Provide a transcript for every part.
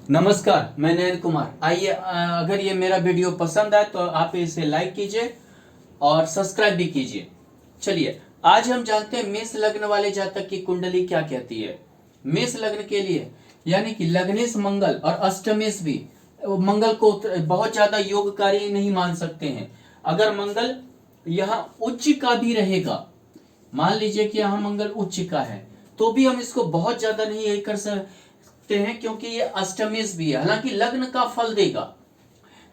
नमस्कार, मैं नयन कुमार। आइए, अगर ये मेरा वीडियो पसंद आए तो आप इसे लाइक कीजिए और सब्सक्राइब भी कीजिए। चलिए, आज हम जानते हैं मेष लग्न वाले जातक की कुंडली क्या कहती है। मेष लग्न के लिए यानी कि लग्नेश मंगल और अष्टमेश भी मंगल को बहुत ज्यादा योगकारी नहीं मान सकते हैं। अगर मंगल यहाँ उच्च का भी रहेगा, मान लीजिए कि यहाँ मंगल उच्च का है, तो भी हम इसको बहुत ज्यादा नहीं ये कर सकते हैं, क्योंकि ये अष्टमेश भी है। हालांकि लग्न का फल देगा,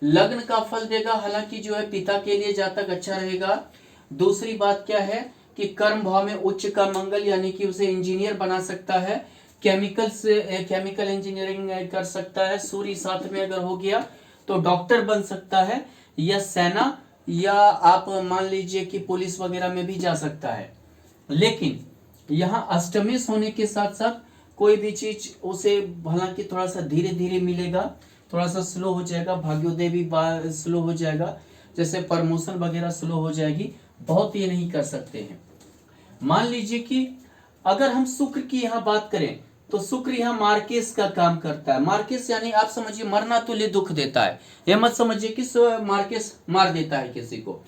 लग्न का फल देगा, हालांकि जो है पिता के लिए जातक अच्छा रहेगा। दूसरी बात क्या है कि कर्म भाव में उच्च का मंगल यानी कि उसे इंजीनियर बना सकता है, केमिकल से केमिकल इंजीनियरिंग कर सकता है। सूर्य साथ में अगर हो गया तो डॉक्टर बन सकता है, या सेना, या आप मान लीजिए कि पुलिस वगैरह में भी जा सकता है। लेकिन यहाँ अष्टमेश होने के साथ साथ कोई भी चीज उसे हालांकि थोड़ा सा धीरे धीरे मिलेगा, थोड़ा सा स्लो हो जाएगा, भाग्योदय भी स्लो हो जाएगा, जैसे प्रमोशन वगैरह स्लो हो जाएगी, बहुत ये नहीं कर सकते हैं। मान लीजिए कि अगर हम शुक्र की यहाँ बात करें तो शुक्र यहाँ मार्केस का काम करता है। मार्केस यानी आप समझिए मरना तुल्य दुख देता है। यह मत समझिए कि मार्केस मार देता है किसी को,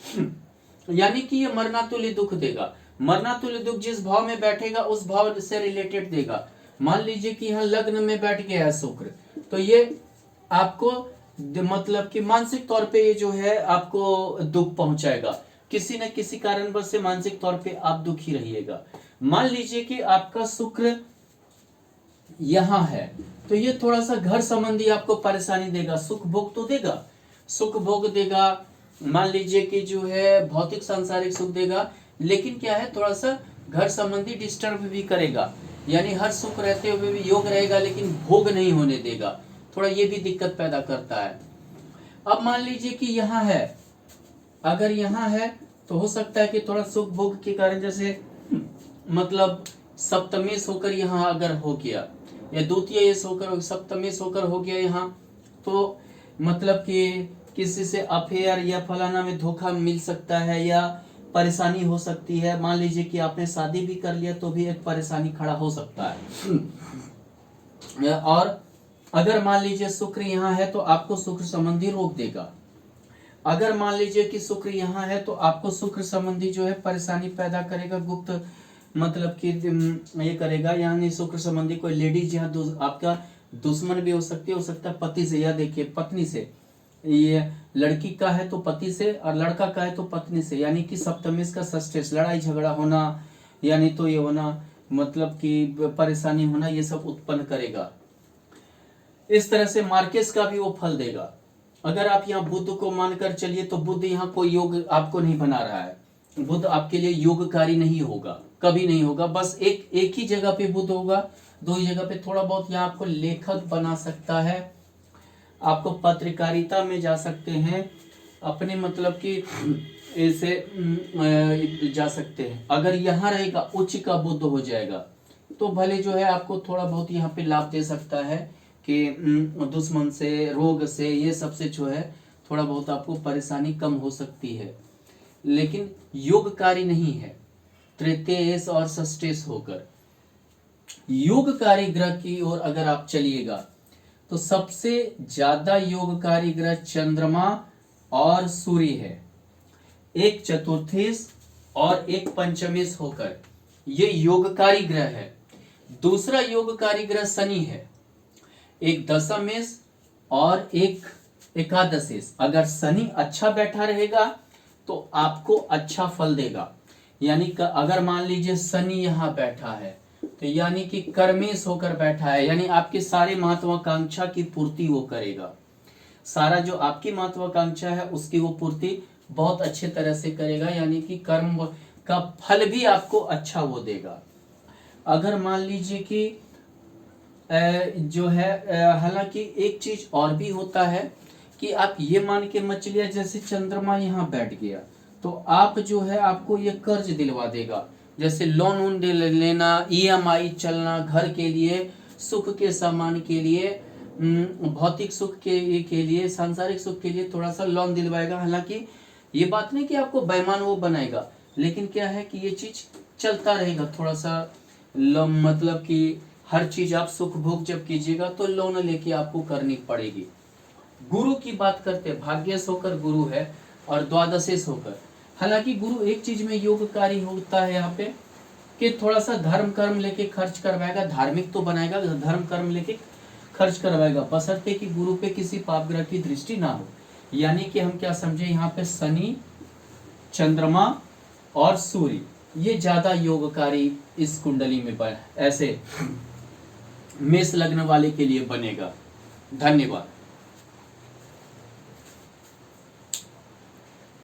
यानी कि ये मरना तुल्य दुख देगा। मरना तुल्य दुख जिस भाव में बैठेगा उस भाव से रिलेटेड देगा। मान लीजिए कि यहाँ लग्न में बैठ गया है शुक्र, तो ये आपको मतलब कि मानसिक तौर पे ये जो है आपको दुख पहुंचाएगा, किसी न किसी कारणवश से मानसिक तौर पे आप दुखी रहिएगा। मान लीजिए कि आपका शुक्र यहां है, तो ये थोड़ा सा घर संबंधी आपको परेशानी देगा। सुख भोग तो देगा, सुख भोग देगा, मान लीजिए कि जो है भौतिक सांसारिक सुख देगा, लेकिन क्या है थोड़ा सा घर संबंधी डिस्टर्ब भी करेगा। यानी हर सुख रहते हुए भी योग रहेगा लेकिन भोग नहीं होने देगा, थोड़ा ये भी दिक्कत पैदा करता है। अब मान लीजिए कि यहाँ है, अगर यहाँ है तो हो सकता है कि थोड़ा सुख भोग के कारण, जैसे मतलब सप्तमेश होकर यहाँ अगर हो गया, या द्वितीय होकर सप्तमेश होकर हो गया यहाँ, तो मतलब कि किसी से अफेयर या फलाना में धोखा मिल सकता है, या परेशानी हो सकती है। मान लीजिए कि आपने शादी भी कर लिया तो भी एक परेशानी खड़ा हो सकता है। और अगर मान लीजिए शुक्र यहाँ है तो आपको शुक्र संबंधी रोक देगा। अगर मान लीजिए कि शुक्र यहाँ है तो आपको शुक्र संबंधी जो है परेशानी पैदा करेगा, गुप्त मतलब कि ये करेगा। यानी शुक्र संबंधी कोई लेडीज यहाँ आपका दुश्मन भी हो सकती है, हो सकता है पति से, या देखिए पत्नी से। ये लड़की का है तो पति से, और लड़का का है तो पत्नी से, यानी कि सप्तमेश का षष्ठेश, लड़ाई झगड़ा होना, यानी तो ये होना मतलब कि परेशानी होना, ये सब उत्पन्न करेगा। इस तरह से मार्केस का भी वो फल देगा। अगर आप यहाँ बुद्ध को मानकर चलिए तो बुद्ध यहाँ कोई योग आपको नहीं बना रहा है। बुद्ध आपके लिए योगकारी नहीं होगा, कभी नहीं होगा। बस एक ही जगह पे बुद्ध होगा, दो ही जगह पे थोड़ा बहुत यहाँ आपको लेखक बना सकता है, आपको पत्रकारिता में जा सकते हैं, अपने मतलब कि ऐसे जा सकते हैं। अगर यहाँ रहेगा उच्च का बुद्ध हो जाएगा तो भले जो है आपको थोड़ा बहुत यहाँ पे लाभ दे सकता है कि दुश्मन से, रोग से, ये सबसे जो है थोड़ा बहुत आपको परेशानी कम हो सकती है, लेकिन योगकारी नहीं है। तृतीयेश और षष्ठेश होकर योगकारी ग्रह की ओर अगर आप चलिएगा तो सबसे ज्यादा योगकारी ग्रह चंद्रमा और सूर्य है, एक चतुर्थेश और एक पंचमेश होकर ये योगकारी ग्रह है। दूसरा योगकारी ग्रह शनि है, एक दशमेश और एक एकादशेश। अगर शनि अच्छा बैठा रहेगा तो आपको अच्छा फल देगा। यानी अगर मान लीजिए शनि यहाँ बैठा है तो यानी कि कर्मेश होकर बैठा है, यानी आपके सारे महत्वाकांक्षा की पूर्ति वो करेगा। सारा जो आपकी महत्वाकांक्षा है उसकी वो पूर्ति बहुत अच्छे तरह से करेगा, यानी कि कर्म का फल भी आपको अच्छा वो देगा। अगर मान लीजिए कि जो है हालांकि एक चीज और भी होता है कि आप ये मान के मत चलिए, जैसे चंद्रमा यहाँ बैठ गया तो आप जो है आपको ये कर्ज दिलवा देगा, जैसे लोन वोन लेना, ईएमआई चलना, घर के लिए, सुख के सामान के लिए, भौतिक सुख के लिए, सांसारिक सुख के लिए थोड़ा सा लोन दिलवाएगा। हालांकि ये बात नहीं कि आपको बेईमान वो बनाएगा, लेकिन क्या है कि ये चीज चलता रहेगा थोड़ा सा मतलब कि हर चीज आप सुख भोग जब कीजिएगा तो लोन लेके आपको करनी पड़ेगी। गुरु की बात करते हैं, भाग्यश होकर गुरु है और द्वादशेश होकर। हालांकि गुरु एक चीज में योगकारी होता है यहाँ पे कि थोड़ा सा धर्म कर्म लेके खर्च करवाएगा, धार्मिक तो बनाएगा, धर्म कर्म लेके खर्च करवाएगा, बशर्ते कि गुरु पे किसी पाप ग्रह की दृष्टि ना हो। यानी कि हम क्या समझे यहाँ पे शनि, चंद्रमा और सूर्य ये ज्यादा योगकारी इस कुंडली में ऐसे मेष लग्न वाले के लिए बनेगा। धन्यवाद।